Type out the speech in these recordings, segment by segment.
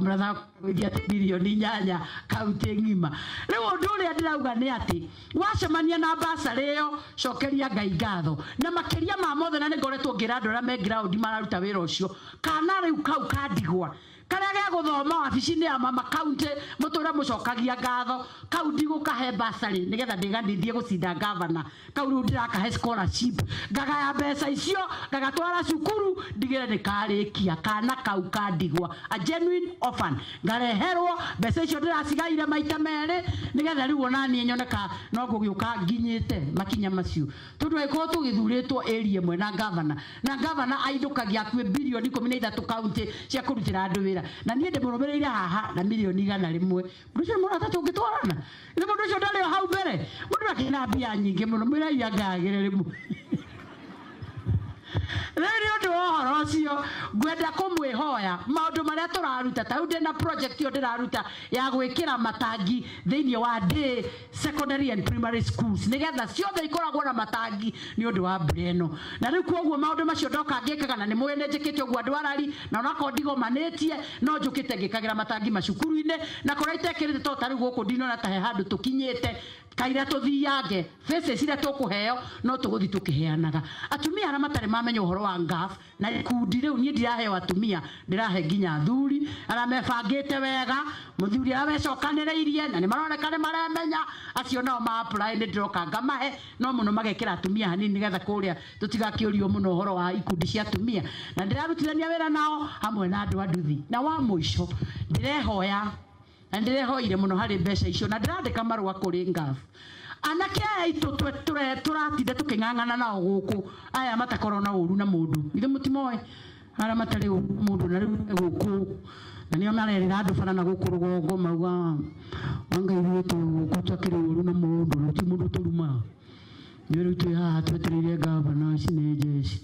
mratha kuthia bilioni nyanya kaunti ngima riu undu uria ndirauga ni ati wacemania na basari iyo cokeria Ngai ngatho na makiria ma mothe na ningoretwo ngira andu aria me ground mararuta wira ucio kana riu kau kandigwa karia ge guthoma wabici-ini ya mama kaunti mutura mucokagia ngatho kau ndigukahe basari nigetha ndiganithie gucinda gavana kau riu ndirakahe scholarship ngagaya mbeca icio ngagatwara cukuru ndigire nikarikia kana kau kandigwa a genuine orphan ngareherwo mbeca icio ndiracigaire maita mere nigetha riu onani nyoneka no gugiuka nginyite makinya macio tondu aikorwo tugithuritwo area imwe na gavana aindukagia akue bilioni 13 kaunti cia kurutira andu wira na nie ndimurumireire haha na milioni 100 mundu ucio murata tungitwarana ni mundu ucio ndari hau mbere mundu akina mbia nyingi muno miraia ngagire rimu rĩrĩ ũndũ ũhoro ũcio ngwenda kũmwĩhoya maũndũ marĩa tũraruta ta rĩu ndĩna project yo ndĩraruta ya gwĩkĩra matangi thĩinĩ wa day secondary and primary schools nĩgetha ciothe ikoragwo na matangi nĩ ũndũ wa mbura ĩno na rĩu koguo maũndũ macio ndoka ngĩkaga na nĩ mũĩ nĩ njĩkĩte ũguo andũ arari na onakorwo ndigomanĩtie no njũkĩte ngĩkagĩra matangi macukuru-inĩ na kũrĩa itekĩrĩte to ta rĩu gũkũ ndinona ta he handũ tũkinyĩte kaira tuthiange faces ira tukuheo no tuguthi tukiheanaga atumia ara matare mamenya uhoro wa ngaf na kundi riu nie ndiraheo atumia ndirahe nginya thuri ara mebangite wega muthuri arawecokanĩrĩirie na ni maroneka ni maremenya acio nao ma apply ni ndiroka ngamahe no muno magekira atumia hanini nigetha kuria tutigakiurio muno uhoro wa ikundi cia atumia na ndirarutithania wira nao hamwe na andu anduthi na wa muico ndirehoya na ndirehoire muno hari mbeca icio na ndirandika marua kuri ngaf anake aitu turatinde tuking'ang'ana nao guku aya matakorwo na uru na mundu ithe mutimoe ara matari mundu na riu guku na nio marerera andu bara na guku rugongo mauga wanga ithuĩ guku twakĩrĩ uru na mundu ruti mundu turuma ni riu twi haha twetereire gavana ici nĩ jeshi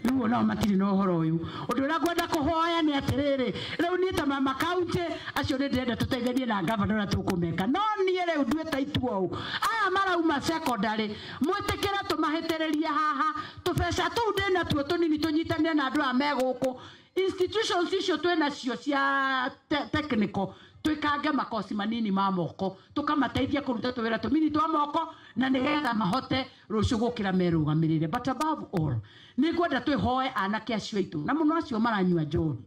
riu nao matiri no horo uyu undu uria ngwenda kuhoya ni atiriri riu ni ta mama kaunti acio ni ndenda tuteithanie na gavana na tukumeka no nie riu nduĩta ituo aya marauma secondary mwitikire tumahitĩrĩrie haha tubeca tu ndina tuo tunini tunyitanie na andu a meguku institutions icio twina cio cia technical twikange makosi manini ma moko tukamateithia kuruta twira tumini twa moko na nigetha mahote rucio gukira merugamirire but above all ni ngwenda twihoe anake acio itu na muno acio maranyua njori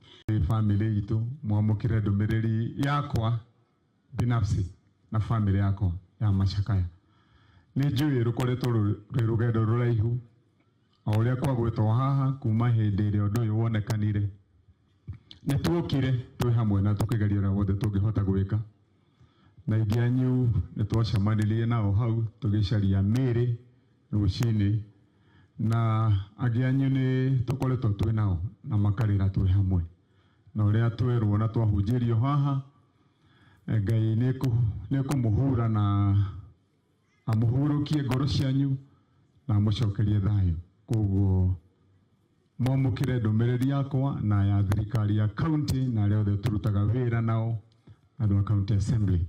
family itu mwamukire ndumiriri yakwa binafsi na family yakwa ya Machakaya ni njui rukoretwo rugendo ruraihu auria kwagwetwo haha kuma hindi ĩrĩa ũndũ ũyũ wonekanire ni twokire twi hamwe na tukigeria ũrĩa wothe tungihota gwika na ingĩ anyu ni twacemanirie nao hau tugicaria mĩrĩ rũcinĩ na angĩ anyu ni tukoretwo twi nao na makarĩra twi hamwe na ũrĩa twerwo na twahunjĩrio haha Ngai nĩ kũmũhura na amũhurũkie ngoro cianyu na amũcokerie thayũ koguo mwamũkire ndũmĩrĩri yakwa na ya thirikari ya county na arĩa othe turutaga wĩra nao andũ a county assembly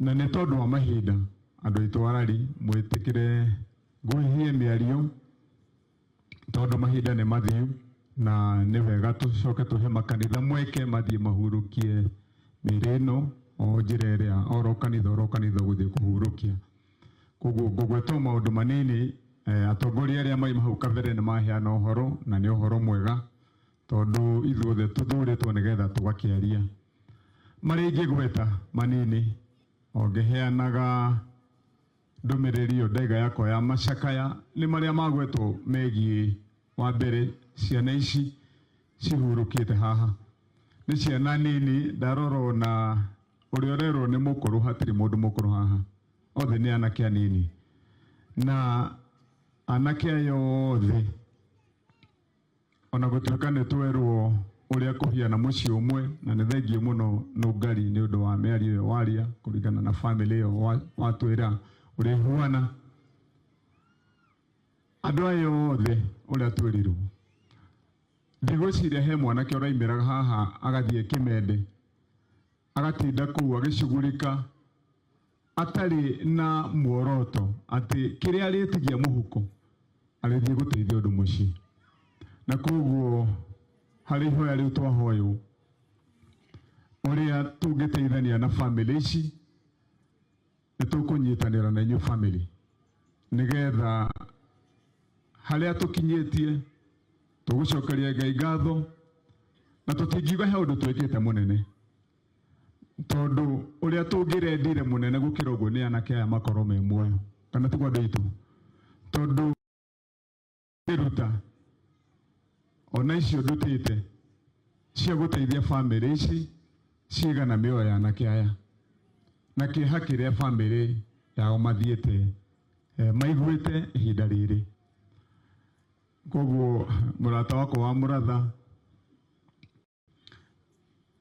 na nĩ tondũ wa mahinda andũ aitũ arari mwĩtĩkĩre ngũhie mĩario tondũ mahinda nĩ mathiu na nĩ wega tũcoke tũhe makanitha mweke mathiĩ mahurũkie mĩrĩ ĩno o njĩra ĩrĩa oro kanitha gũthiĩ kũhurũkia koguo ngũgweta maũndũ manini atongoria arĩa mai hau kabere nĩ maheana ũhoro na nĩ ũhoro mwega tondũ ithuothe tũthurĩtwo nĩgetha tũgakĩaria marĩa ingĩgweta manini o ngĩheanaga ndũmĩrĩri ndaiga yakwa ya Machakaya nĩ marĩa magwetwo megiĩ wa mbere ciana ici cihurũkĩte haha nĩ ciana nini ndarorwo na ũrĩa ũrerwo nĩ mũkũrũ hatirĩ mũndũ mũkũrũ haha othe nĩ anake anini na anake ayo othe ona gũtuĩka nĩ twerwo ũrĩa kũhiana mũciĩ ũmwe na nĩ thengiũ mũno Nũngari nĩ ũndũ wa mĩario ĩyo waria kũringana na family ĩyo watwĩra ũrĩa ihuana andũ ayo othe ũrĩa twĩrirwo ndigwĩciria he mwanake ũraimĩraga haha agathiĩ Kĩmende agatinda kũu agĩcugurika atarĩ na muoroto atĩ kĩrĩa arĩtigia mũhuko arĩthiĩ gũteithia ũndũ mũciĩ na koguo harĩ ihoya rĩu twahoywo uria tungiteithania na family ici nitukunyitanira na inyu family nigetha haria tukinyitie tugucokeria Ngai ngatho na tutingiuga he undu twikite munene tondu uria tungirendire munene gukira uguo ni anake aya makorwo me muoyo kana tigwa ndeitu tondu iruta ona icio ndutite cia guteithia family ici cigana mioyo ya anake aya na kiha kiria family yao mathiete maiguite ihinda riri koguo murata wako wa muratha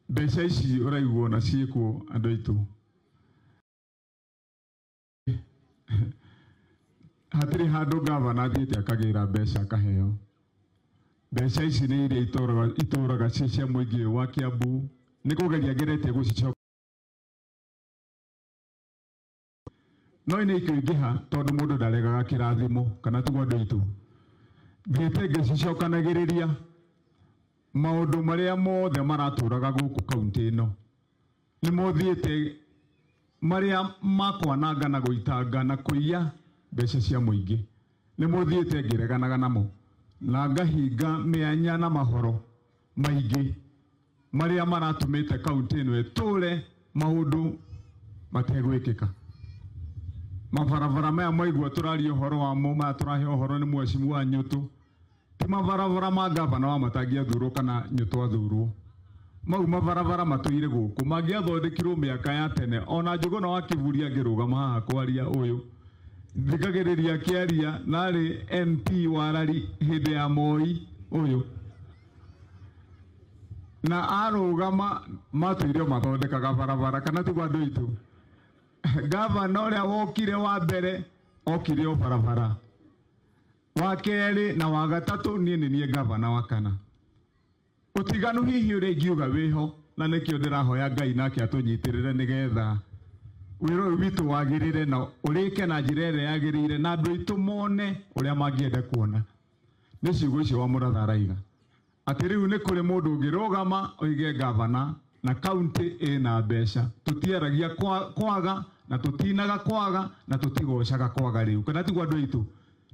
mbeca ici uraigwo na ciiko andu aitu hatiri handu gavana athiite akagira mbeca akaheo mbeca ici ni iria ituraga cia muingi wa Kiambu ni kugeria ngerete gucicoka no ni ikiingiha tondu mundu ndaregaga kirathimo kana tugwa ndoitu thiite ngicicokanagiriria maundu maria mothe maraturaga guku kaunti ino ni mothiite maria makwananga na guitanga na kuiya mbeca cia muingi ni mothiite ngireganaga namo na ngahinga mianya na mahoro maingi maria maratumite kaunti ino eture maundu mategwikika mabarabara maya maigua turaria uhoro wamo maya turahe uhoro ni mwecimu wa Nyutu ti mabarabara ma gavana wa Matangi thurwo kana Nyutu athurwo mau mabarabara matuire guku mangiathondekirwo miaka ya tene ona Njuguna wa Kivuria ngirugama haha kwaria uyu thikagiriria kiaria nari MP wa Rari hindi ya Moi uyu na arugama matuire mathondekaga barabara kana tigwa ndoitu gavana uria wokire wa mbere okire o barabara wa keri na wa gatatu nie gavana wa kana utiganu hihi uri ngiuga wiho na nikio ndirahoya Ngai nake atunyitirire nigetha wiro witu wagirire na urike na njira ire yagirire na andu aitu mone uria mangienda kuona ni ciugo icio wa muratha araiga ati riu ni kuri mundu ngirugama oige gavana na kaunti ina mbeca tutiaragia kwaga na tutinaga kwaga na tutigocaga kwaga riu kana tigwa andu aitu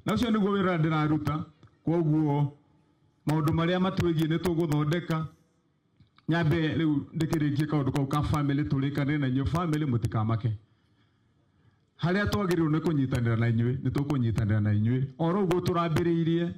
na ucio niguo wira ndiraruta koguo maundu maria matwigie ni tuguthondeka nyambe riu ndikirikie kaundu kau ka family turikane na inyu family mutikamake haria twagirirwo ni kunyitanira na inyui ni tukunyitanira na inyui oro uguo turambiriirie